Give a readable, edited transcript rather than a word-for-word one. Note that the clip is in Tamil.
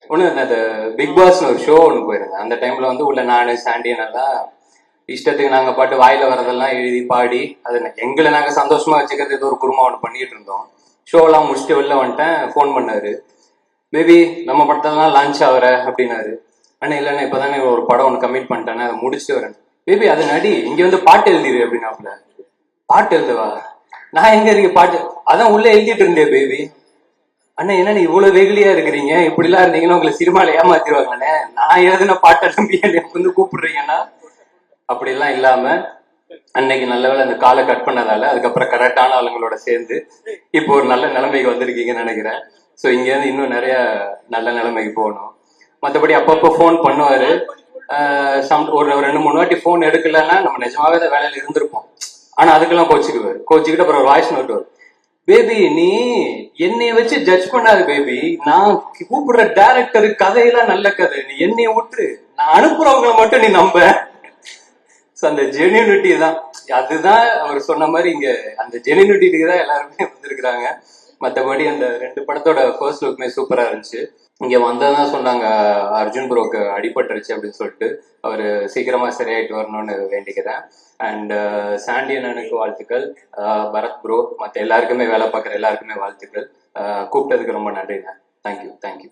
ஒன்று அந்த பிக் பாஸ்னு ஒரு ஷோ ஒன்று போயிருந்தேன். அந்த டைம்ல வந்து உள்ள நான் சாண்டியன் எல்லாம் இஷ்டத்துக்கு நாங்கள் பாட்டு வாயில வரதெல்லாம் எழுதி பாடி அது எங்களை நாங்கள் சந்தோஷமா வச்சுக்கிறது ஏதோ ஒரு குருமா ஒன்று பண்ணிட்டு இருந்தோம். ஷோலாம் முடிச்சுட்டு வெளில வந்துட்டேன். ஃபோன் பண்ணாரு, பேபி நம்ம படத்தெல்லாம் லான்ச் ஆகிற அப்படின்னாரு. அண்ணா இல்லைண்ணா இப்போதானே ஒரு படம் ஒன்று கமிட் பண்ணிட்டேன்னா அதை முடிச்சுட்டு வரேன். பேபி அது நடி இங்கே வந்து பாட்டு எழுதிரு அப்படின்னாப்புல. பாட்டு எழுதுவா? நான் எங்க இருக்கு பாட்டு? அதான் உள்ள எழுதிட்டு இருந்தேன் பேபி. அண்ணா என்ன நீ இவ்வளவு வெகுலியா இருக்கிறீங்க, இப்படிலாம் இருந்தீங்கன்னா உங்களை சினிமால ஏமாத்திடுவாங்கண்ணே. நான் எழுதின பாட்டை நம்பி எனக்கு வந்து கூப்பிடுறீங்கன்னா அப்படிலாம் இல்லாம அன்னைக்கு நல்ல வேலை அந்த காலை கட் பண்ணதால அதுக்கப்புறம் கரெக்டான ஆளுங்களோட சேர்ந்து இப்போ ஒரு நல்ல நிலைமைக்கு வந்திருக்கீங்கன்னு நினைக்கிறேன். ஸோ இங்க இருந்து இன்னும் நிறைய நல்ல நிலைமைக்கு போகணும். மற்றபடி அப்பப்போ ஃபோன் பண்ணுவாரு. ஒரு 2-3 வாட்டி ஃபோன் எடுக்கலன்னா நம்ம நிஜமாவே அந்த வேலையில இருந்திருப்போம். ஆனா அதுக்கெல்லாம் கோச்சிக்கிட்டு அப்புறம் ஒரு வாய்ஸ் நோட் வரும். பேபி நீ என்னைய வச்சு ஜட்ஜ் பண்ணாது பேபி, நான் கூப்பிடுற டைரக்டர் கதையெல்லாம் நல்ல கதை, நீ என்னைய விட்டுரு, நான் அனுப்புறவங்களை மட்டும் நீ நம்ப. அந்த ஜெனியூனிட்டி தான், அதுதான் அவர் சொன்ன மாதிரி இங்க அந்த ஜெனியூனிட்டிக்கு தான் எல்லாருமே வந்திருக்கிறாங்க. மற்றபடி அந்த 2 படத்தோட ஃபர்ஸ்ட் லுக்குமே சூப்பரா இருந்துச்சு. இங்க வந்ததான் சொன்னாங்க அர்ஜுன் ப்ரோக்கு அடிபட்டுருச்சு அப்படின்னு சொல்லிட்டு. அவர் சீக்கிரமா சரியாயிட்டு வரணும்னு வேண்டிக்கிறேன். அண்ட் சாண்டியன் அண்ணனுக்கு வாழ்த்துக்கள், பரத் ப்ரோ, மற்ற எல்லாருக்குமே வேலை பார்க்குற எல்லாருக்குமே வாழ்த்துக்கள். கூப்பிட்டதுக்கு ரொம்ப நன்றிங்க. தேங்க்யூ.